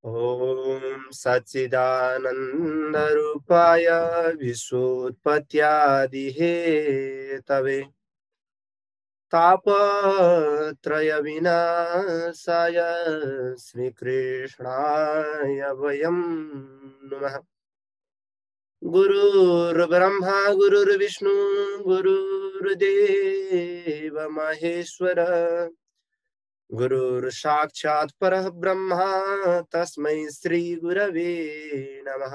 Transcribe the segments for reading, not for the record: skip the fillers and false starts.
ॐ सच्चिदानन्दरूपाय विश्वोत्पत्त्यादिहेतवे तापत्रयविनाशाय श्रीकृष्णाय वयं नमः। गुरुर्ब्रह्मा गुरुर्विष्णु गुरुर्देव महेश्वर गुरुर्साक्षात् परः ब्रह्मा तस्मै श्री गुरवे नमः।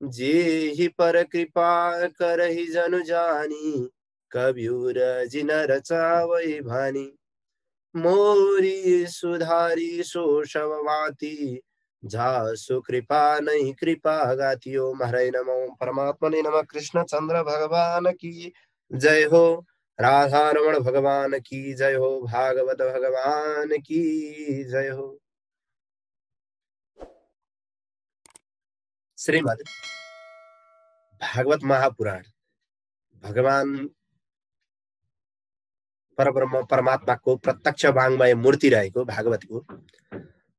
जेहि पर कृपा करहि जनु जानी कबीर जिन रचावै भानी मोरी सुधारी सो सब भांति जासु कृपा नहीं कृपा गाति। ओम हरे नमो परमात्मने नमः। कृष्ण चंद्र भगवान की जय हो। राधा रमण भगवान की जय हो। भागवत भगवान की जय हो। श्रीमद् भागवत महापुराण भगवान परब्रह्म परमात्माको प्रत्यक्ष वाङ्मय मूर्ति रहेको भागवतको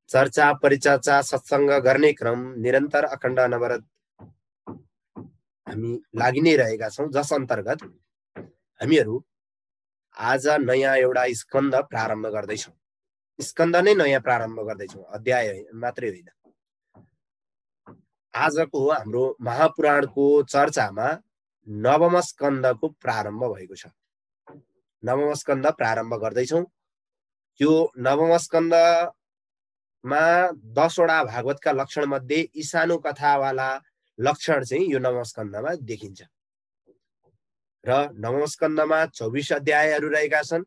चर्चा परिचर्चा सत्संग गर्ने क्रम निरन्तर अखण्ड अनवरत हामी लागि नै रहेका छौं, जस अन्तर्गत हामीहरू आज नयाँ एउटा स्कन्द प्रारम्भ गर्दैछौँ। स्कन्द नै नयाँ प्रारम्भ गर्दैछौँ, अध्याय मात्रै होइन। आजको हाम्रो महापुराणको चर्चामा नवम स्कन्दको प्रारम्भ भएको छ। नवम स्कन्द प्रारम्भ गर्दैछौँ। यो नवम स्कन्दमा 10 वटा भागवतका लक्षण मध्ये ईशानु कथावाला लक्षण चाहिँ यो नवम स्कन्दमा देखिन्छ र नवम स्कन्दमा 24 अध्यायहरू रहेका छन्,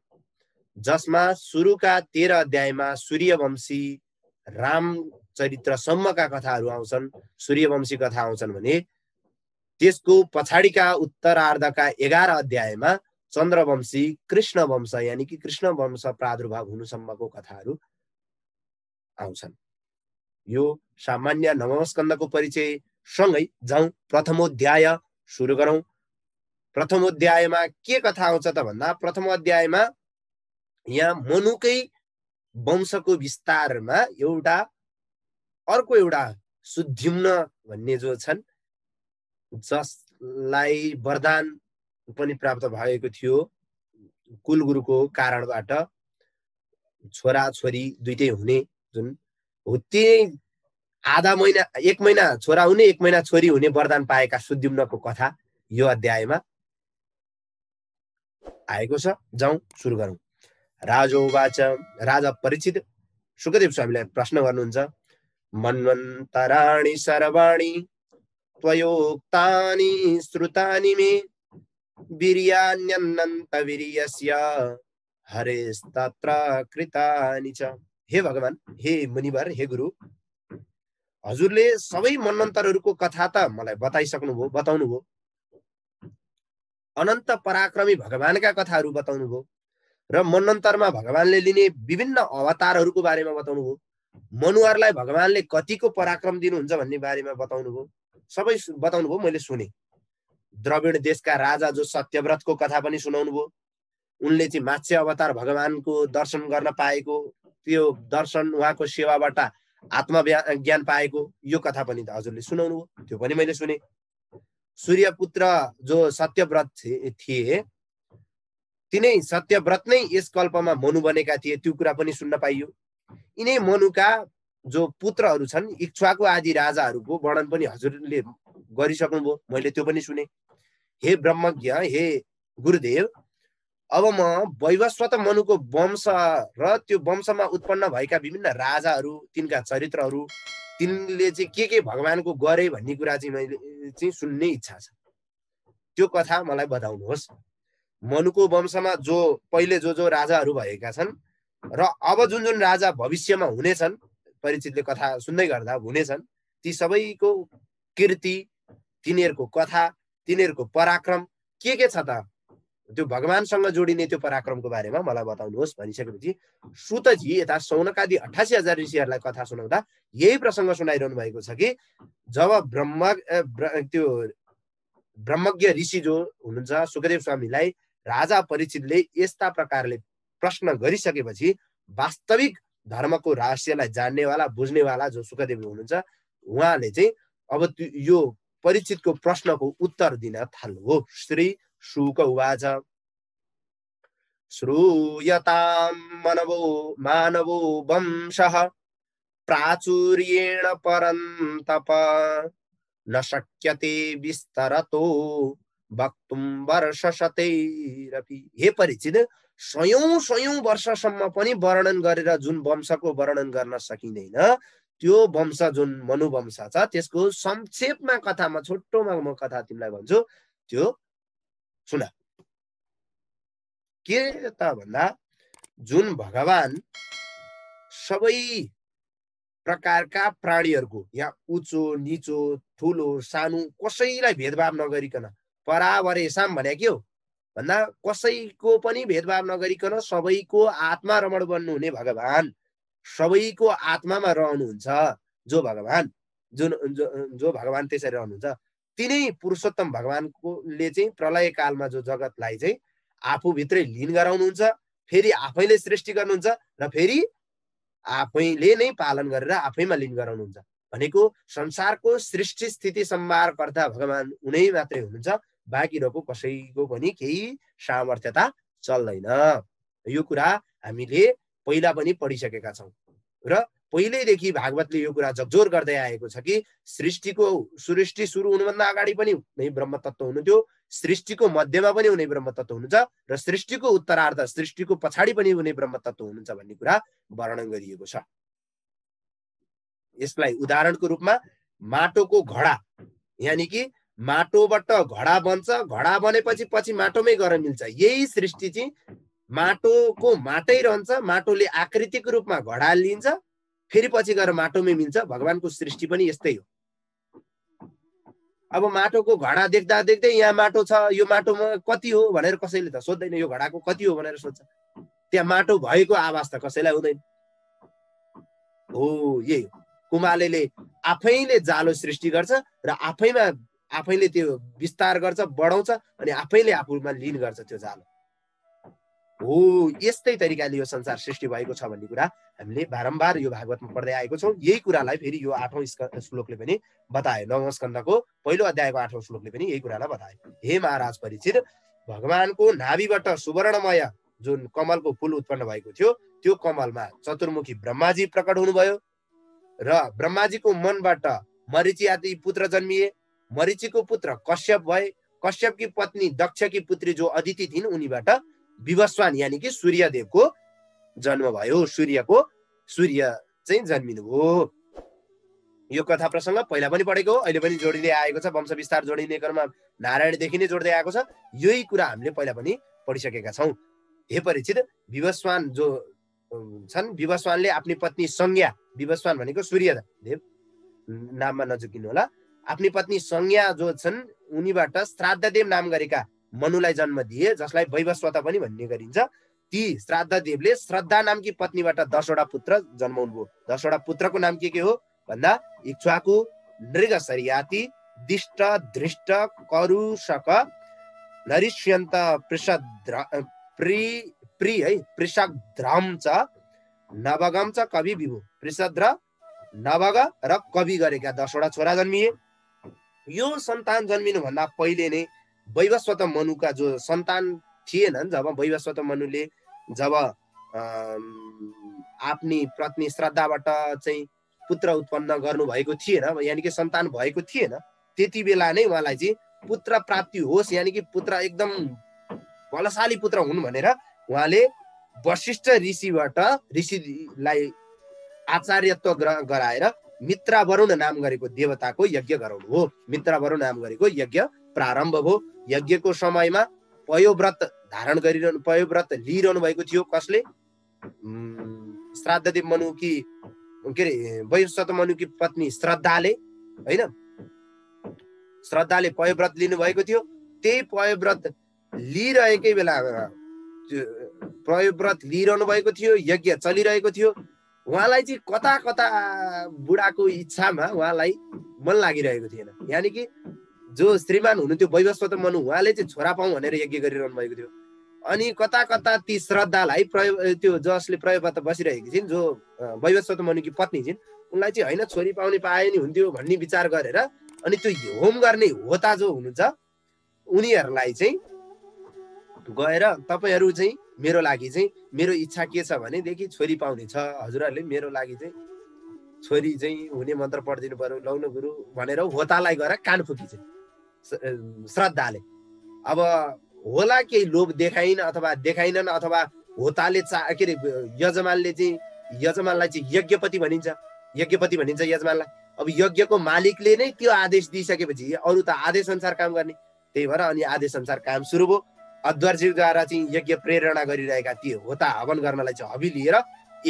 जसमा सुरुका 13 अध्यायमा सूर्यवंशी रामचरित्रसम्मका कथाहरू आउँछन्। सूर्यवंशी कथा आउँछन् भने त्यसको पछाडिका उत्तरार्धका 11 अध्यायमा चन्द्रवंशी कृष्ण वंश यानी कि कृष्ण वंश प्रादुर्भाव हुनुसम्मको कथाहरू आउँछन्। यो सामान्य नवम स्कन्दको परिचय सँगै जाउँ। प्रथमोध्याय सुरु गरौँ। प्रथमोध्यायमा के कथा आउँछ त भन्दा प्रथम अध्यायमा यहाँ मनुकै वंशको विस्तारमा अर्को एउटा सुद्युम्न भन्ने जो छन्, जसलाई वरदान पनि प्राप्त भएको थियो कुलगुरुको कारणबाट, छोरा छोरी दुईटै हुने जुन हो, त्यही आधा महिना 1 महिना छोरा हुने 1 महिना छोरी हुने वरदान पाएका सुद्युम्नको कथा यो अध्यायमा आएको छ। जाउँ सुरु गरौँ। राजोवाच, राजा परीक्षित सुखदेव स्वामीलाई प्रश्न गर्नुहुन्छ। मन्वन्तराणि सर्वाणि त्वयोक्तानि श्रुतानि मे वीर्याण्यनन्त वीर्यस्य हरेस्तत्र कृतानि च। हे भगवान, हे मुनिवर, हे गुरु, हजुरले सबै मन्वन्तरहरूको कथा त मलाई बताउनुभयो। अनन्त पराक्रमी भगवानका कथाहरू बताउनुभयो र मन्वन्तरमा भगवानले लिने विभिन्न अवतारहरूको बारेमा बताउनुभयो। मनुहरूलाई भगवानले कतिको पराक्रम दिनुहुन्छ भन्ने बारेमा बताउनुभयो। सबै बताउनुभयो, मैले सुने। द्रविड देशका राजा जो सत्यव्रतको कथा पनि सुनाउनुभयो। उनले चाहिँ मात्स्य अवतार भगवानको दर्शन गर्न पाएको, त्यो दर्शन उहाँको सेवाबाट आत्मज्ञान पाएको यो कथा पनि त हजुरले सुनाउनुभयो, त्यो पनि मैले सुने। सूर्यपुत्र जो सत्यव्रत थिए, तिनै सत्यव्रत नै यस कल्पमा मनु बनेका थिए, त्यो कुरा पनि सुन्न पाइयो। यिनै मनुका जो पुत्रहरू छन्, इक्ष्वाकु आदि राजाहरूको वर्णन पनि हजुरले गरिसक्नुभयो, मैले त्यो पनि सुने। हे ब्रह्मज्ञ, हे गुरुदेव, अब म वैवस्वत मनुको वंश र त्यो वंशमा उत्पन्न भएका विभिन्न राजाहरू, तिनका चरित्रहरू, तिनले चाहिँ के भगवानको गरे भन्ने कुरा चाहिँ मैले चाहिँ सुन्ने इच्छा छ। त्यो कथा मलाई बताउनुहोस्। मनुको वंशमा जो पहिले जो राजाहरू भएका छन् र अब जुन राजा भविष्यमा हुनेछन्, परीक्षितले कथा सुन्दै गर्दा हुनेछन्, ती सबैको कीर्ति, तिनीहरूको कथा, तिनीहरूको पराक्रम के छ त, त्यो भगवानसँग जोडिने त्यो पराक्रमको बारेमा मलाई बताउनुहोस् भनिसकेपछि सुतजी यता सौनकादि 88,000 ऋषिहरूलाई कथा सुनाउँदा यही प्रसङ्ग सुनाइरहनु भएको छ कि जब ब्रह्मज्ञ ऋषि जो हुनुहुन्छ सुखदेव स्वामीलाई राजा परीक्षितले यस्ता प्रकारले प्रश्न गरिसकेपछि वास्तविक धर्मको रहस्यलाई जान्नेवाला बुझ्नेवाला जो सुखदेव हुनुहुन्छ, उहाँले चाहिँ अब यो परीक्षितको प्रश्नको उत्तर दिन थाल्नुभयो। श्री शुक उवाच श्रूयतां मानवो वंशः प्राचुर्येण परन्तप न शक्यते विस्तरतो वक्तुं वर्षशतैरपि। हे परीक्षित, सयौं वर्षसम्म पनि वर्णन गरेर जुन वंशको वर्णन गर्न सकिँदैन, त्यो वंश जुन मनुवंश छ त्यसको संक्षेपमा कथामा छोटोमा म कथा तिमीलाई भन्छु, त्यो सुन। के त भन्दा जुन भगवान सबै प्रकारका प्राणीहरूको, यहाँ उचो निचो ठुलो सानो कसैलाई भेदभाव नगरिकन, परावरेशम भने के हो भन्दा कसैको पनि भेदभाव नगरिकन सबैको आत्मा रमण बन्नुहुने भगवान, सबैको आत्मामा रहनुहुन्छ जो भगवान, जो भगवान त्यसरी रहनुहुन्छ, तिनै पुरुषोत्तम भगवानकोले चाहिँ प्रलय कालमा जो जगतलाई चाहिँ आफूभित्रै लीन गराउनुहुन्छ, फेरि आफैले सृष्टि गर्नुहुन्छ र फेरि आफैले नै पालन गरेर आफैमा लीन गराउनुहुन्छ। भनेको संसारको सृष्टि स्थिति संहारकर्ता भगवान उनै मात्रै हुनुहुन्छ, बाँकी रहेको कसैको पनि केही सामर्थ्यता चल्दैन। यो कुरा हामीले पहिला पनि पढिसकेका छौँ र पहिल्यैदेखि भागवतले यो कुरा जगजोर गर्दै आएको छ कि सृष्टि सुरु हुनुभन्दा अगाडि पनि उनी ब्रह्म तत्त्व हुनुहुन्थ्यो, सृष्टिको मध्यमा पनि उनी ब्रह्म तत्त्व हुनुहुन्छ र सृष्टिको उत्तरार्ध सृष्टिको पछाडि पनि उनी ब्रह्म तत्त्व हुनुहुन्छ भन्ने कुरा वर्णन गरिएको छ। यसलाई उदाहरणको रूपमा माटोको घडा, यानि कि माटोबाट घडा बन्छ, घडा बनेपछि पछि माटोमै गएर मिल्छ। यही सृष्टि चाहिँ माटोको माटै रहन्छ, माटोले आकृतिको रूपमा घडा लिन्छ, फेरि पछि गएर माटोमै मिल्छ। भगवानको सृष्टि पनि यस्तै हो। अब माटोको घडा देख्दा देख्दै यहाँ माटो छ, यो माटोमा कति हो भनेर कसैले त सोध्दैन, यो घडाको कति हो भनेर सोध्छ। त्यहाँ माटो भएको आवाज त कसैलाई हुँदैन। हो यही हो, कुमालेले आफैले जालो सृष्टि गर्छ र आफैले त्यो विस्तार गर्छ, बढाउँछ अनि आफैले आफूमा लीन गर्छ त्यो जालो। हो यस्तै तरिकाले यो संसार सृष्टि भएको छ भन्ने कुरा हामीले बारम्बार यो भागवतमा पढ्दै आएको छौँ। यही कुरालाई फेरि यो 8औं श्लोकले पनि बताए। 9औं स्कन्धको पहिलो अध्यायको 8औं श्लोकले पनि यही कुरालाई बताए। हे महाराज परीक्षित, भगवानको नाभिबाट सुवर्णमय जुन कमलको फूल उत्पन्न भएको थियो, त्यो कमलमा चतुर्मुखी ब्रह्माजी प्रकट हुनुभयो र ब्रह्माजीको मनबाट मरीचि आदि पुत्र जन्मिए। मरीचिको पुत्र कश्यप भए। कश्यपकी पत्नी दक्षकी पुत्री जो अदिति थिइन्, उनीबाट विवस्वान यानि कि सूर्यदेवको जन्म भयो। सूर्य चाहिँ जन्मिनुभयो। यो कथा प्रसङ्ग पहिला पनि पढेको हो, अहिले पनि जोडिँदै आएको छ। वंश विस्तार जोडिने क्रममा नारायणदेखि नै जोड्दै आएको छ। यही कुरा हामीले पहिला पनि पढिसकेका छौँ। हे परीक्षित, विवस्वान जो छन्, विवस्वानले आफ्नी पत्नी संज्ञा, विवस्वान भनेको सूर्यदेव नाममा नजुकिनु होला, आफ्नी पत्नी संज्ञा जो छन् उनीबाट श्राद्धदेव नाम गरेका मनुलाई जन्म दिए, जसलाई वैवस्वत पनि भन्ने गरिन्छ। ती श्राद्धदेवले श्रद्धा नामकी पत्नीबाट 10वटा पुत्र जन्माउनुभयो। 10वटा पुत्रको नाम के हो भन्दा इक्ष्वाकु, नृगशर्याति, दिष्ट, धृष्ट, करुषक, नरिष्यन्त, पृषद्रम च नवगम च कवि विभु। पृषद्र, नवग र कवि गरेका 10वटा छोरा जन्मिए। यो सन्तान जन्मिनु भन्दा पहिले नै वैवस्वत मनुका जो सन्तान थिएनन्, जब वैवस्वत मनुले जब आफ्नी पत्नी श्रद्धाबाट चाहिँ पुत्र उत्पन्न गर्नुभएको थिएन, यानि कि सन्तान भएको थिएन, त्यति बेला नै उहाँलाई चाहिँ पुत्र प्राप्ति होस्, यानि कि पुत्र एकदम बलशाली पुत्र हुन् भनेर उहाँले वशिष्ठ ऋषिलाई आचार्यत्व गराएर मित्रावरुण नाम गरेको देवताको यज्ञ गराउनु हो। मित्रावरुण नाम गरेको यज्ञ प्रारम्भ भयो। यज्ञको समयमा पयोव्रत धारण गरिरहनु, पयोव्रत लिइरहनु भएको थियो। कसले? श्राद्धदेव मनुकी के अरे वैवस्वत मनुकी पत्नी श्रद्धाले, होइन, श्रद्धाले पयोव्रत लिनु भएको थियो। त्यही पयोव्रत लिइरहेकै बेला पयोव्रत लिइरहनु भएको थियो, यज्ञ चलिरहेको थियो। उहाँलाई चाहिँ कता कता बुढाको इच्छामा उहाँलाई मन लागिरहेको थिएन। यानि कि जो श्रीमान हुनुहुन्थ्यो वैवस्वत मनु, उहाँले चाहिँ छोरा पाउँ भनेर यज्ञ गरिरहनु भएको थियो। अनि कता कता ती श्रद्धालाई त्यो जसले प्रयोगबाट बसिरहेकी छिन्, जो वैवस्वत मनुकी पत्नी छिन्, उनलाई चाहिँ होइन छोरी पाउने पाए नि हुन्थ्यो भन्ने विचार गरेर अनि त्यो होम गर्ने होता जो हुनुहुन्छ उनीहरूलाई चाहिँ गएर तपाईँहरू चाहिँ मेरो लागि चाहिँ मेरो इच्छा के छ भनेदेखि छोरी पाउने छ, हजुरहरूले मेरो लागि चाहिँ छोरी चाहिँ हुने मन्त्र पढिदिनु पर्यो लौ न गुरु भनेर होतालाई गएर कान फुकी चाहिँ श्रद्धाले। अब होला केही लोभ देखाइन अथवा देखाइनन्, अथवा होताले के अरे यजमानले चाहिँ यजमानलाई चाहिँ यज्ञपति भनिन्छ यजमानलाई। अब यज्ञको मालिकले नै त्यो आदेश दिइसकेपछि अरू त आदेश अनुसार काम गर्ने, त्यही भएर अनि आदेश अनुसार काम सुरु भयो। अध्वर्युद्वारा चाहिँ यज्ञ प्रेरणा गरिरहेका ती होता हवन गर्नलाई चाहिँ हवि लिएर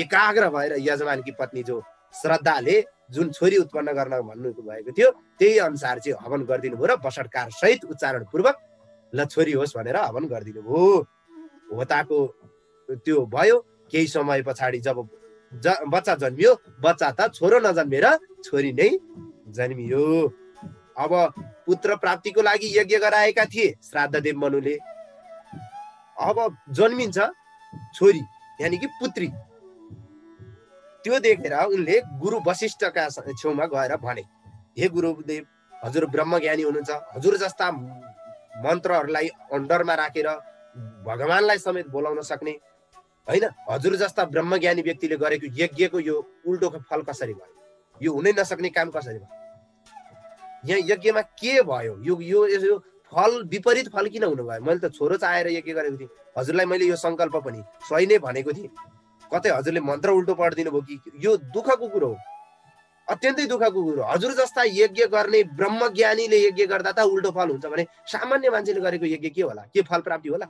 एकाग्र भएर यजमानकी पत्नी जो श्रद्धाले जुन छोरी उत्पन्न गर्न भन्नु भएको थियो त्यही अनुसार चाहिँ हवन गरिदिनु भयो र बसटकार सहित उच्चारण पूर्वक ल छोरी होस् भनेर हवन गरिदिनु भयो। होताको त्यो भयो। केही समय पछाडि जब बच्चा जन्मियो, बच्चा त छोरो नजन्मेर छोरी नै जन्मियो। अब पुत्र प्राप्तिको लागि यज्ञ गराएका थिए श्राद्धदेव मनुले। अब जन्मिन्छ छोरी यानि कि पुत्री। त्यो देखेर उनले गुरु वशिष्ठका छेउमा गएर भने, हे गुरुदेव, हजुर ब्रह्मज्ञानी हुनुहुन्छ, हजुर जस्ता मन्त्रहरूलाई अन्डरमा राखेर भगवानलाई समेत बोलाउन सक्ने होइन, हजुर जस्ता ब्रह्मज्ञानी व्यक्तिले गरेको यज्ञको यो उल्टो फल कसरी भयो, यो हुनै नसक्ने काम कसरी भयो, यहाँ यज्ञमा के भयो, यो फल विपरीत फल किन हुनु भयो? मैले त छोरो चाहेर यज्ञ गरेको थिएँ, हजुरलाई मैले यो सङ्कल्प पनि सही नै भनेको थिएँ, कतै हजुरले मन्त्र उल्टो पढिदिनु भयो कि? यो दुःखको कुरो हो, अत्यन्तै दुःखको कुरो। हजुर जस्ता यज्ञ गर्ने ब्रह्मज्ञानीले यज्ञ गर्दा त उल्टो फल हुन्छ भने सामान्य मान्छेले गरेको यज्ञ के होला? के फल प्राप्ति होला?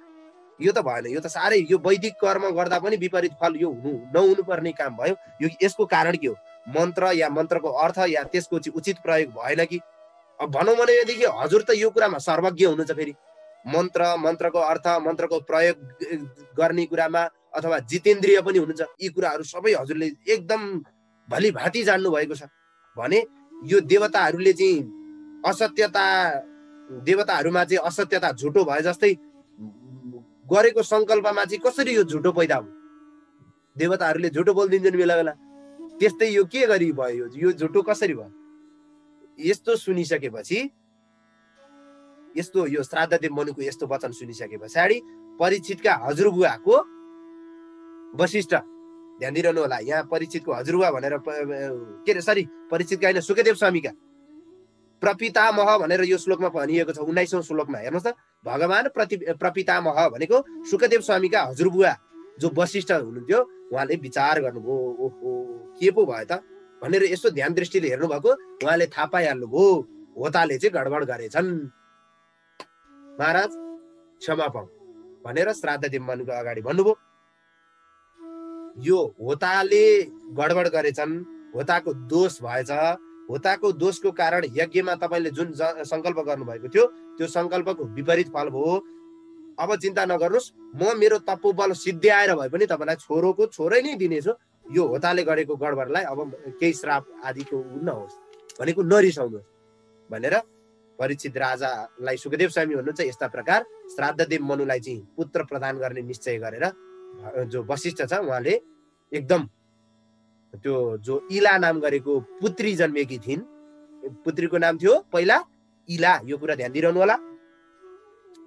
यो त भएन। यो त साह्रै, यो वैदिक कर्म गर्दा पनि विपरीत फल यो नहुनु पर्ने काम भयो। यो यसको कारण के हो? मन्त्र या मन्त्रको अर्थ या त्यसको चाहिँ उचित प्रयोग भएन कि? अब भनौँ भनेदेखि हजुर त यो कुरामा सर्वज्ञ हुनुहुन्छ, फेरि मन्त्रको अर्थ मन्त्रको प्रयोग गर्ने कुरामा अथवा जितेन्द्रिय पनि हुनुहुन्छ। यी कुराहरू सबै हजुरले एकदम भली भाँति जान्नु भएको छ भने यो देवताहरूले चाहिँ देवताहरूमा चाहिँ असत्यता झुटो भए जस्तै गरेको सङ्कल्पमा चाहिँ कसरी यो झुटो पैदा हो? देवताहरूले झुटो बोलिदिन्छन् बेला बेला, त्यस्तै यो के गरी भयो? यो झुटो कसरी भयो? यस्तो सुनिसकेपछि, यस्तो यो श्राद्धदेव मनुको यस्तो वचन सुनिसके पछाडि परीक्षितका हजुरबुवाको वशिष्ठ, ध्यान दिइरहनु होला, यहाँ परीक्षितको हजुरबुवा भनेर के अरे सरी परीक्षितका होइन, सुखदेव स्वामीका प्रपितामह भनेर यो श्लोकमा भनिएको छ 19औं श्लोकमा। हेर्नुहोस् त, भगवान प्रपितामह भनेको सुखदेव स्वामीका हजुरबुवा जो वशिष्ठ हुनुहुन्थ्यो, उहाँले विचार गर्नुभयो, ओहो के पो भयो त भनेर यसो ध्यान दृष्टिले हेर्नु भएको। उहाँले थाहा पाइहाल्नुभयो होताले चाहिँ गडबड गरेछन्, महाराज क्षमा पाऊ भनेर श्राद्धदेव मनुको अगाडि भन्नुभयो। यो होताले गडबड गरेछन्, होताको दोष भएछ, होताको दोषको कारण यज्ञमा तपाईँले जुन सङ्कल्प गर्नुभएको थियो त्यो सङ्कल्पको विपरीत फल भयो। अब चिन्ता नगर्नुहोस्, म मेरो तपोबल सिद्ध्याएर भए पनि तपाईँलाई छोरै नै दिनेछु। यो होताले गरेको गडबडलाई अब केही श्राप आदिको नहोस् भनेको नरिसाउनुहोस् भनेर परीक्षित राजालाई सुखदेव स्वामी भन्नुहुन्छ। यस्ता प्रकार श्राद्धदेव मनुलाई चाहिँ पुत्र प्रदान गर्ने निश्चय गरेर जो वशिष्ठ छ उहाँले एकदम त्यो जो इला नाम गरेको पुत्री जन्मेकी थिइन्, पुत्रीको नाम थियो पहिला इला, यो कुरा ध्यान दिइरहनु होला।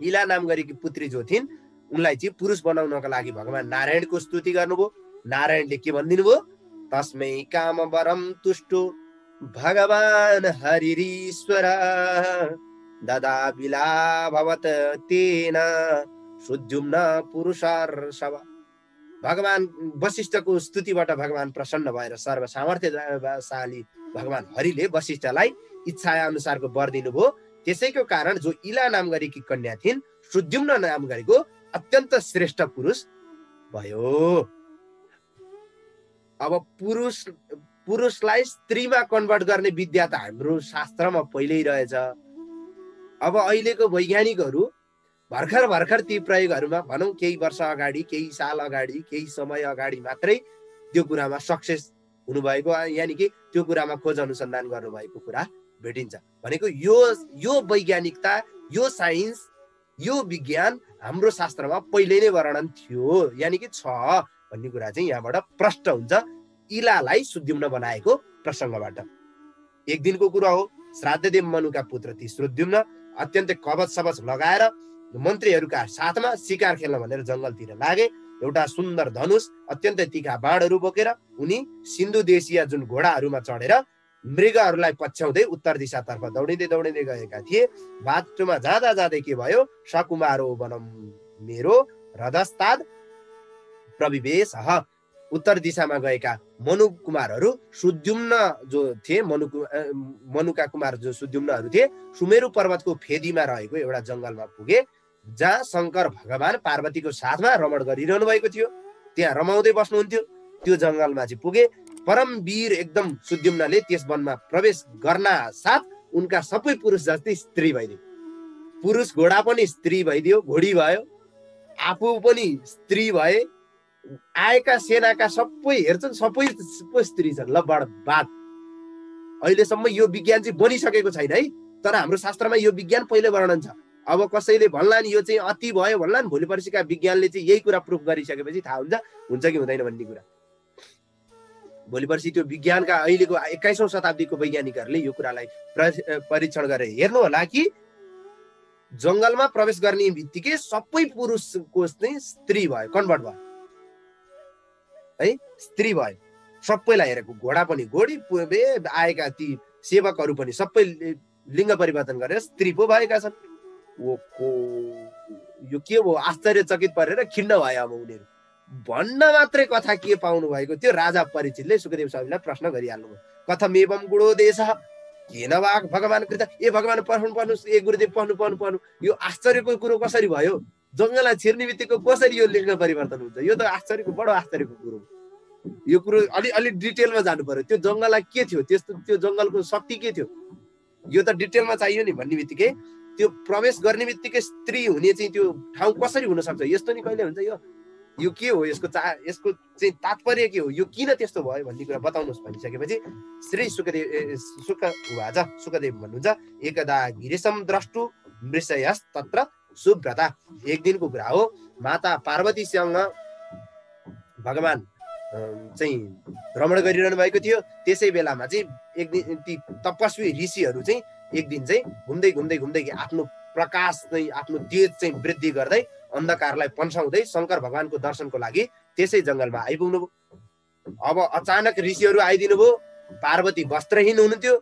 इला नाम गरेकी पुत्री जो थिइन् उनलाई चाहिँ पुरुष बनाउनका लागि भगवान नारायणको स्तुति गर्नुभयो। नारायणले के भनिदिनु भयो? तस्मै काम वरम तुष्टो भगवान हरिरीश्वर ददा बिला भवत तेन सुद्युम्न पुरुषार्षव। भगवान वशिष्ठको स्तुतिबाट भगवान प्रसन्न भएर सर्व सामर्थ्यशाली भगवान हरिले वशिष्ठलाई इच्छा अनुसारको वर दिनुभयो। त्यसैको कारण जो इला नाम गरेकी कन्या थिइन्, सुद्युम्न नाम गरेको अत्यन्त श्रेष्ठ पुरुष भयो। अब पुरुषलाई स्त्रीमा कन्भर्ट गर्ने विद्या त हाम्रो शास्त्रमा पहिल्यै रहेछ। अब अहिलेको वैज्ञानिकहरू भर्खर ती प्रयोगहरूमा भनौँ केही वर्ष अगाडि, केही साल अगाडि, केही समय अगाडि मात्रै त्यो कुरामा सक्सेस हुनुभएको, यानि कि त्यो कुरामा खोज अनुसन्धान गर्नुभएको कुरा भेटिन्छ। भनेको यो वैज्ञानिकता, यो साइन्स, यो विज्ञान हाम्रो शास्त्रमा पहिले नै वर्णन थियो, यानि कि छ भन्ने कुरा चाहिँ यहाँबाट प्रष्ट हुन्छ इलालाई सुद्युम्न बनाएको प्रसङ्गबाट। एक दिनको कुरा हो, श्राद्धदेव मनुका पुत्र ती सुद्युम्न अत्यन्तै कवच सबच लगाएर मन्त्रीहरूका साथमा शिकार खेल्न भनेर जङ्गलतिर लागे। एउटा सुन्दर धनुष अत्यन्तै तीखा बाणहरू बोकेर उनी सिन्धु देशीय जुन घोडाहरूमा चढेर मृगहरूलाई पछ्याउँदै उत्तर दिशातर्फ दौडिँदै दौडिँदै गएका थिए। बाटोमा जाँदा जाँदै के भयो, सकुमारो वनम मेरो रथस्ताद प्रविवेश। उत्तर दिशामा गएका मनु कुमारहरू सुद्युम्न जो थिए, मनुका कुमार जो सुद्युम्नहरू थिए, सुमेरु पर्वतको फेदीमा रहेको एउटा जङ्गलमा पुगे, जहाँ शङ्कर भगवान पार्वतीको साथमा रमण गरिरहनु भएको थियो। त्यहाँ रमाउँदै बस्नुहुन्थ्यो। त्यो जङ्गलमा चाहिँ पुगे। परमवीर एकदम सुद्युम्नले त्यस वनमा प्रवेश गर्न साथ उनका सबै पुरुष जस्तै स्त्री भइदियो। पुरुष घोडा पनि स्त्री भइदियो, घोडी भयो, आफू पनि स्त्री भए, आएका सेनाका सबै हेर्छन् सबै स्त्री छन्। ल बात अहिलेसम्म यो विज्ञान चाहिँ बनिसकेको छैन है, तर हाम्रो शास्त्रमा यो विज्ञान पहिले वर्णन छ। अब कसैले भन्ला नि यो चाहिँ अति भयो भन्ला नि, भोलि पर्सिका विज्ञानले चाहिँ यही कुरा प्रुफ गरिसकेपछि थाहा हुन्छ कि हुँदैन भन्ने कुरा। भोलि पर्सि त्यो विज्ञानका अहिलेको 21औं शताब्दीको वैज्ञानिकहरूले यो कुरालाई परीक्षण गरेर हेर्नु होला कि जङ्गलमा प्रवेश गर्ने बित्तिकै सबै पुरुषको चाहिँ स्त्री भयो, कन्भर्ट भयो है, स्त्री भयो। सबैलाई हेरेको, घोडा पनि घोडी, आएका ती सेवकहरू पनि सबै लिङ्ग परिवर्तन गरेर स्त्री पो भएका छन्। यो के हो, आश्चर्यचकित परेर खिन्न भयो। अब उनीहरू भन्न मात्रै कथा के पाउनु भएको थियो, राजा परीक्षितले सुखदेव स्वामीलाई प्रश्न गरिहाल्नु भयो, कथमेवं गुणो देश केन वा भगवान कृत। ए भगवान पढ्नु, ए गुरुदेव पढ्नु, यो आश्चर्यको कुरो कसरी भयो? जङ्गललाई छिर्ने बित्तिकै कसरी यो लिङ्ग परिवर्तन हुन्छ? यो त आश्चर्यको बडो आश्चर्यको कुरो। यो कुरो अलि डिटेलमा जानु पर्यो। त्यो जङ्गललाई के थियो, त्यस्तो त्यो जङ्गलको शक्ति के थियो, यो त डिटेलमा चाहियो नि। भन्ने बित्तिकै त्यो प्रवेश गर्ने बित्तिकै स्त्री हुने चाहिँ त्यो ठाउँ कसरी हुन सक्छ? यस्तो नि कहिले हुन्छ? यो के हो, यसको चाहिँ तात्पर्य के हो, यो किन त्यस्तो भयो भन्ने कुरा बताउनुहोस् भनिसकेपछि श्री सुखदेव भन्नुहुन्छ, एकदा गिरिशम द्रष्टु मृषयस् तत्र सुव्रता। एक दिनको कुरा हो, माता पार्वतीसँग भगवान चाहिँ भ्रमण गरिरहनु भएको थियो। त्यसै बेलामा चाहिँ एक दिन ती तपस्वी ऋषिहरू चाहिँ एक दिन चाहिँ घुम्दै आफ्नो प्रकाश चाहिँ आफ्नो तेज चाहिँ वृद्धि गर्दै अन्धकारलाई पन्साउँदै शङ्कर भगवानको दर्शनको लागि त्यसै जङ्गलमा आइपुग्नु भयो। अब अचानक ऋषिहरू आइदिनु भयो। पार्वती वस्त्रहीन हुनुहुन्थ्यो,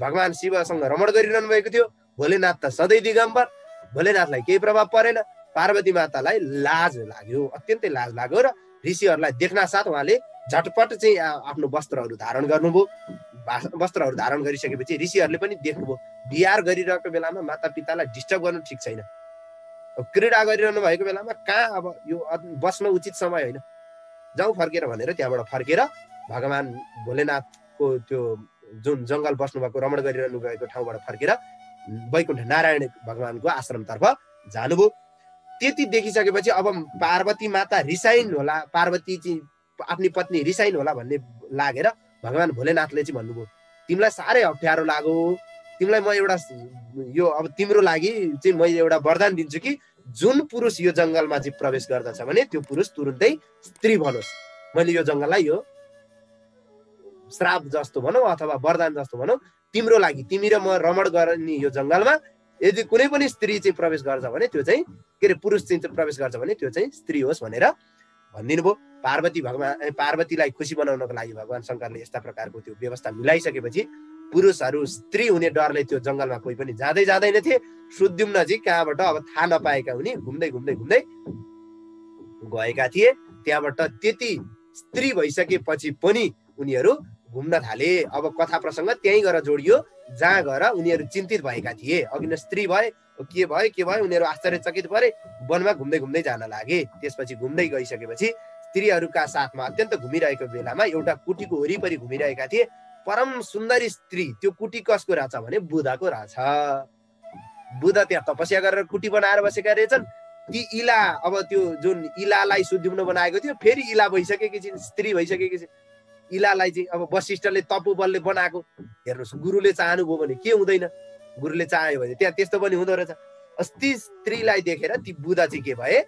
भगवान शिवसँग रमण गरिरहनु भएको थियो। भोलेनाथ त सधैँ दिगम्बर, भोलेनाथलाई केही प्रभाव परेन। पार्वती मातालाई लाज लाग्यो, अत्यन्तै लाज लाग्यो र ऋषिहरूलाई देख्न साथ उहाँले झटपट चाहिँ आफ्नो वस्त्रहरू धारण गर्नुभयो। वस्त्रहरू धारण गरिसकेपछि ऋषिहरूले पनि देख्नुभयो, बिहार गरिरहेको बेलामा माता पितालाई डिस्टर्ब गर्नु ठिक छैन। क्रीडा गरिरहनु भएको बेलामा कहाँ अब यो बस्न उचित समय होइन, जाउँ फर्केर भनेर त्यहाँबाट फर्केर भगवान भोलेनाथको त्यो जुन जङ्गल बस्नुभएको रमण गरिरहनु भएको ठाउँबाट फर्केर वैकुण्ठ नारायण भगवानको आश्रमतर्फ जानुभयो। त्यति देखिसकेपछि अब पार्वती माता रिसाइन् होला, पार्वती चाहिँ आफ्नी पत्नी रिसाइन् होला भन्ने लागेर भगवान भोलेनाथले चाहिँ भन्नुभयो, तिमीलाई साह्रै अप्ठ्यारो लाग्यो, तिमीलाई म एउटा यो अब तिम्रो लागि चाहिँ मैले एउटा वरदान दिन्छु कि जुन पुरुष यो जङ्गलमा चाहिँ प्रवेश गर्दछ भने त्यो पुरुष तुरुन्तै स्त्री बनोस्। मैले यो जङ्गललाई यो श्राप जस्तो भनौँ अथवा वरदान जस्तो भनौँ, तिम्रो लागि, तिमी र म रमण गर्ने यो जङ्गलमा यदि कुनै पनि स्त्री चाहिँ प्रवेश गर्छ भने त्यो चाहिँ के अरे पुरुष चाहिँ प्रवेश गर्छ भने त्यो चाहिँ स्त्री होस् भनेर भनिदिनु भयो। पार्वतीलाई खुसी बनाउनको लागि भगवान शङ्करले यस्ता प्रकारको त्यो व्यवस्था मिलाइसकेपछि पुरुषहरू स्त्री हुने डरले त्यो जङ्गलमा कोही पनि जाँदैन थिए। सुद्युम्नजी कहाँबाट अब थाहा नपाएका उनी घुम्दै गएका थिए। त्यहाँबाट त्यति स्त्री भइसकेपछि पनि उनीहरू घुम्न थाले। अब कथा प्रसङ्ग त्यहीँ गएर जोडियो जहाँ गएर उनीहरू चिन्तित भएका थिए। अघि न स्त्री भए, के भयो उनीहरू आश्चर्यचकित परे, वनमा घुम्दै जान लागे। त्यसपछि घुम्दै गइसकेपछि स्त्रीहरूका साथमा अत्यन्त घुमिरहेको बेलामा एउटा कुटीको वरिपरि घुमिरहेका थिए परम सुन्दरी स्त्री। त्यो कुटी कसको रहेछ भने बुधको रहेछ। बुध त्यहाँ तपस्या गरेर कुटी बनाएर बसेका रहेछन्। ती इला, अब त्यो जुन इलालाई सुद्युम्न बनाएको थियो फेरि इला भइसकेकी छिन्, स्त्री भइसकेकी छिन्। इलालाई चाहिँ अब वशिष्ठले तपोबलले बनाएको। हेर्नुहोस्, गुरुले चाहनुभयो भने के हुँदैन, गुरुले चाह्यो भने त्यहाँ त्यस्तो पनि हुँदो रहेछ। अस्ति स्त्रीलाई देखेर ती बुधा चाहिँ के भए,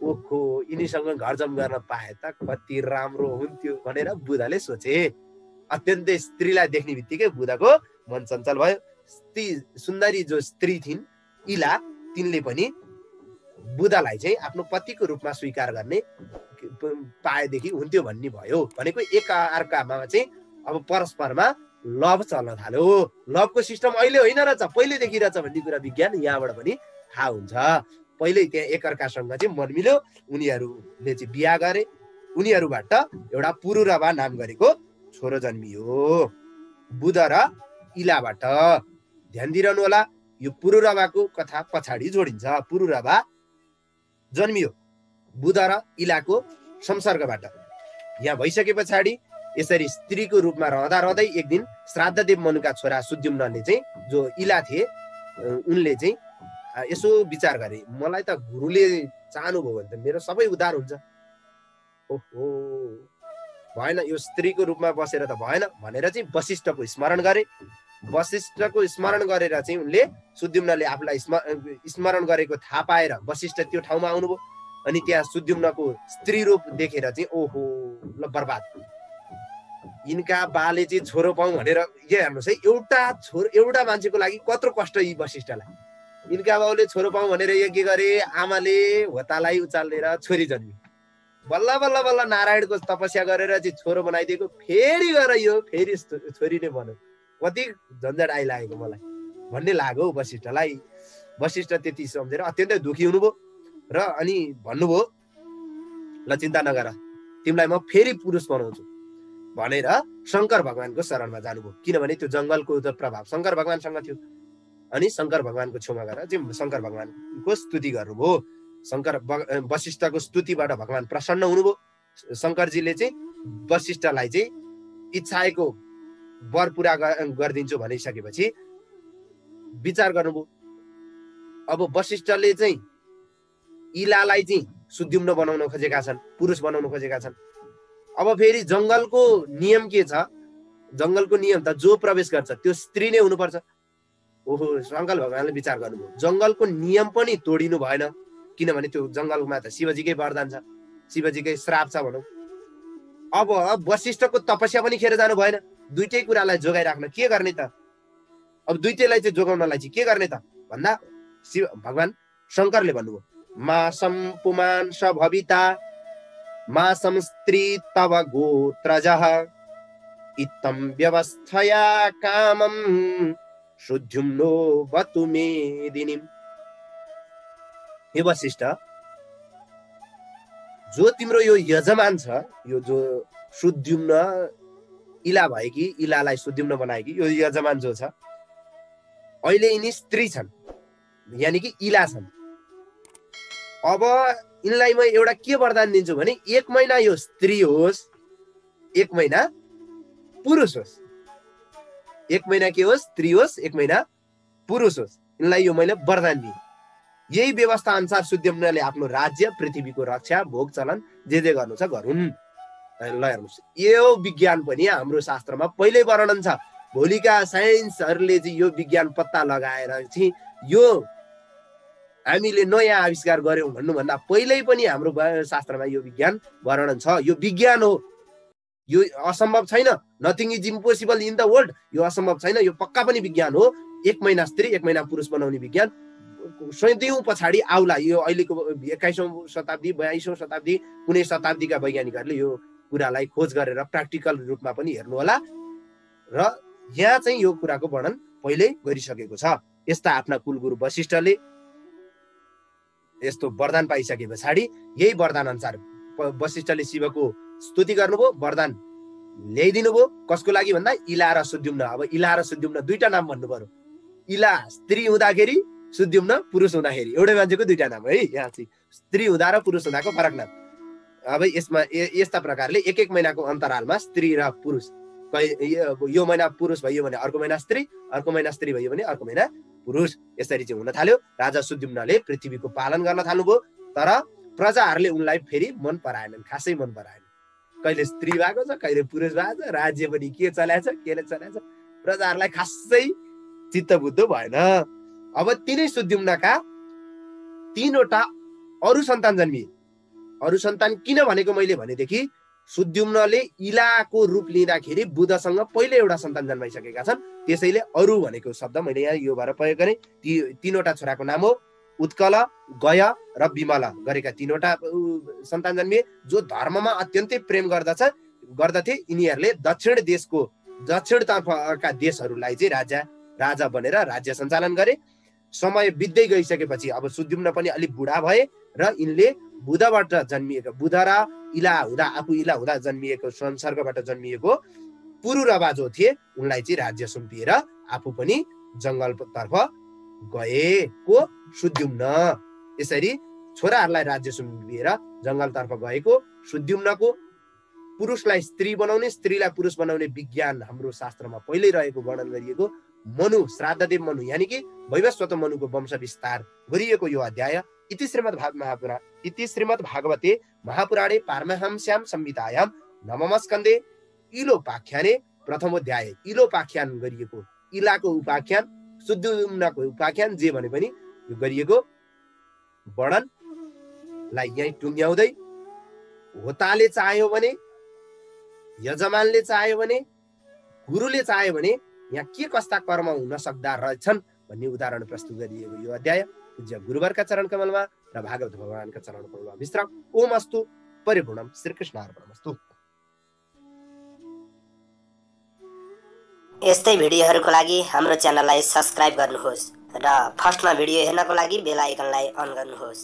ओहो यिनीसँग घर जम गर्न पाए त कति राम्रो हुन्थ्यो भनेर बुधाले सोचे। अत्यन्तै स्त्रीलाई देख्ने बित्तिकै बुधाको मन चञ्चल भयो। ती सुन्दरी जो स्त्री थिइन् इला, तिनले पनि बुधालाई चाहिँ आफ्नो पतिको रूपमा स्वीकार गर्ने पाएदेखि हुन्थ्यो भन्ने भयो। भनेको एक अर्कामा चाहिँ अब परस्परमा लभ चल्न थाल्यो। लभको सिस्टम अहिले होइन रहेछ, पहिलेदेखि रहेछ भन्ने कुरा विज्ञान यहाँबाट पनि थाहा हुन्छ। पहिले त्यहाँ एकअर्कासँग चाहिँ मन मिल्यो, उनीहरूले चाहिँ बिहा गरे, उनीहरूबाट एउटा पुरुरवा नाम गरेको छोरो जन्मियो बुध र इलाबाट। ध्यान दिइरहनु होला, यो पुरुरवाको कथा पछाडि जोडिन्छ। पुरुरवा जन्मियो बुध र इलाको संसर्गबाट। यहाँ भइसके पछाडि यसरी स्त्रीको रूपमा रहँदा रहँदै एक दिन श्राद्धदेव मनुका छोरा सुद्युम्नले चाहिँ, जो इला थिए, उनले चाहिँ यसो विचार गरे, मलाई त गुरुले चाहनुभयो भने त मेरो सबै उद्धार हुन्छ। ओहो भएन, यो स्त्रीको रूपमा बसेर त भएन भनेर चाहिँ वशिष्ठको स्मरण गरे। वशिष्ठको स्मरण गरेर चाहिँ उनले, सुद्युम्नले आफूलाई स्मरण गरेको थाहा पाएर वशिष्ठ त्यो ठाउँमा आउनुभयो। अनि त्यहाँ सुद्युम्नको स्त्री रूप देखेर चाहिँ ओहो ल बर्बाद, यिनका बाले चाहिँ छोरो पाउँ भनेर। यो हेर्नुहोस् है, एउटा मान्छेको लागि कत्रो कष्ट यी वशिष्ठलाई। यिनका बाउले छोरो पाउँ भनेर यो के गरे, आमाले होतालाई उचालेर छोरी जन्मी। बल्ल बल्ल बल्ल नारायणको तपस्या गरेर चाहिँ छोरो बनाइदिएको, फेरि गएर यो फेरि छोरी नै बन्यो। कति झन्झट आइलागेको मलाई भन्ने लाग्यो वशिष्ठलाई। वशिष्ठ त्यति सम्झेर अत्यन्तै दुखी हुनुभयो र अनि भन्नुभयो, ल चिन्ता नगर, तिमीलाई म फेरि पुरुष बनाउँछु भनेर शङ्कर भगवानको शरणमा जानुभयो। किनभने त्यो जङ्गलको प्रभाव शङ्कर भगवानसँग थियो। अनि शङ्कर भगवानको छेउमा गएर चाहिँ शङ्कर भगवानको स्तुति गर्नुभयो। वशिष्ठको स्तुतिबाट भगवान प्रसन्न हुनुभयो। शङ्करजीले चाहिँ वशिष्ठलाई चाहिँ इच्छाएको वर पुरा गरिदिन्छु भनिसकेपछि विचार गर्नुभयो। अब वशिष्ठले चाहिँ इलालाई चाहिँ सुद्युम्न बनाउन खोजेका छन्, पुरुष बनाउन खोजेका छन्। अब फेरि जङ्गलको नियम के छ, जङ्गलको नियम त जो प्रवेश गर्छ त्यो स्त्री नै हुनुपर्छ। ओहो शङ्कर भगवानले विचार गर्नुभयो, जङ्गलको नियम पनि तोडिनु भएन, किनभने त्यो जङ्गलमा त शिवजीकै वरदान छ, शिवजीकै श्राप छ भनौँ। अब वशिष्ठको तपस्या पनि खेर जानु भएन। दुइटै कुरालाई जोगाइराख्न के गर्ने त, अब दुइटैलाई चाहिँ जोगाउनलाई चाहिँ के गर्ने त भन्दा शिव भगवान शङ्करले भन्नुभयो, मासम पुमान स भविता मासम स्त्री तव गोत्रजः इत्थं व्यवस्थया कामम सुद्युम्नो वतु मेदिनीम। हे वशिष्ठ, जो तिम्रो यो यजमान छ, यो जो सुद्युम्न इला भयो कि इलालाई सुद्युम्न बनायो कि यो यजमान जो छ, अहिले यिनी स्त्री छन्, यानि कि इला छन्। अब यिनलाई म एउटा के वरदान दिन्छु भने 1 महिना यो स्त्री होस्, 1 महिना पुरुष होस्। 1 महिना के होस्, स्त्री होस्, 1 महिना पुरुष होस्। यिनलाई यो मैले वरदान दिएँ। यही व्यवस्था अनुसार सुद्युम्नले आफ्नो राज्य, पृथ्वीको रक्षा, भोग चलन जे गर्नु छ गरून्। ल हेर्नुहोस्, यो विज्ञान पनि हाम्रो शास्त्रमा पहिल्यै वर्णन छ। भोलिका साइन्सहरूले चाहिँ यो विज्ञान पत्ता लगाएर चाहिँ यो हामीले नयाँ आविष्कार गर्यौँ भन्नुभन्दा पहिल्यै पनि हाम्रो शास्त्रमा यो विज्ञान वर्णन छ। यो विज्ञान हो, यो असम्भव छैन। Nothing is impossible in the world. यो असम्भव छैन, यो पक्का पनि विज्ञान हो। 1 महिना स्त्री 1 महिना पुरुष बनाउने विज्ञान सयौं पछाडि आउला। यो अहिलेको 21औं शताब्दी 22औं शताब्दी कुनै शताब्दीका वैज्ञानिकहरूले यो कुरालाई खोज गरेर प्र्याक्टिकल रूपमा पनि हेर्नु होला। र यहाँ चाहिँ यो कुराको वर्णन पहिल्यै गरिसकेको छ। यस्ता आफ्ना कुलगुरु वशिष्ठले यस्तो वरदान पाइसके पछाडि यही वरदान अनुसार वशिष्ठले शिवको स्तुति गर्नुभयो, वरदान ल्याइदिनु भयो। कसको लागि भन्दा इला र सुद्युम्न। अब इला र सुद्युम्न दुईटा नाम भन्नु पर्यो। इला स्त्री हुँदाखेरि, सुद्युम्न पुरुष हुँदाखेरि। एउटै मान्छेको दुईटा नाम है। यहाँ चाहिँ स्त्री हुँदा र पुरुष हुँदाको फरक नाम। अब यसमा यस्ता प्रकारले 1-1 महिनाको अन्तरालमा स्त्री र पुरुष, यो महिना पुरुष भयो भने अर्को महिना स्त्री, अर्को महिना स्त्री भयो भने अर्को महिना पुरुष, यसरी चाहिँ हुन थाल्यो। राजा सुद्युम्नले पृथ्वीको पालन गर्न थाल्नुभयो। तर प्रजाहरूले उनलाई फेरि मन पराएनन्, खासै मन पराएन। कहिले स्त्री भएको छ, कहिले पुरुष भएको छ, राज्य पनि के चलाएछ, केले चलाएछ, प्रजाहरूलाई खासै चित्त बुझ्दो भएन। अब तिनै सुद्युम्नका 3वटा अरु सन्तान जन्मिए। अरु सन्तान किन भनेको मैले भनेदेखि सुद्युम्नले इलाको रूप लिँदाखेरि बुधसँग पहिले एउटा सन्तान जन्माइसकेका छन्, त्यसैले अरु भनेको शब्द मैले यहाँ यो भएर प्रयोग गरेँ। ती 3वटा छोराको नाम हो उत्कल, गय र विमल गरेका 3वटा सन्तान जन्मिए, जो धर्ममा अत्यन्तै प्रेम गर्दथे। यिनीहरूले दक्षिणतर्फका देशहरूलाई चाहिँ राजा बनेर राज्य सञ्चालन गरे। समय बित्दै गइसकेपछि अब सुद्युम्न पनि अलिक बुढा भए र यिनले बुधबाट जन्मिएको, बुध र इला हुँदा, आफू इला हुँदा जन्मिएको, संसर्गबाट जन्मिएको पुरुरवा जो थिए उनलाई चाहिँ राज्य सुम्पिएर आफू पनि जङ्गलतर्फ गए को सुद्युम्न। यसरी छोराहरूलाई राज्य सुम्पिएर जङ्गलतर्फ गएको सुद्युम्नको पुरुषलाई स्त्री बनाउने, स्त्रीलाई पुरुष बनाउने विज्ञान हाम्रो शास्त्रमा पहिल्यै रहेको वर्णन गरिएको मनु, श्राद्धदेव मनु यानि कि वैवस्वत मनुको वंश विस्तार गरिएको यो अध्याय इति श्रीमद् भागवते महापुराणे पारमहंस्यां संहितायां नवमस्कन्धे इलोपाख्याने प्रथमोध्याय। इलोपाख्यान गरिएको, इलाको उपाख्यान, सुद्युम्नको उपाख्यान जे भने पनि यो गरिएको वर्णनलाई यही टुङ्ग्याउँदै होताले चाह्यो भने, यजमानले चाह्यो भने, गुरुले चाह्यो भने यहाँ के कस्ता कर्म हुन सक्दा रहेछन् भन्ने उदाहरण प्रस्तुत गरिएको यो अध्याय पूज्य गुरुवरका चरण कमलमा र भागवत भगवानका चरण कमलमा विश्राम। ओम अस्तु परिपूर्णम। श्रीकृष्ण अर्पणमस्तु। यस्तै भिडियोहरूको लागि हाम्रो च्यानललाई सब्स्क्राइब गर्नुहोस् र फर्स्टमा भिडियो हेर्नको लागि बेल आइकनलाई अन गर्नुहोस्।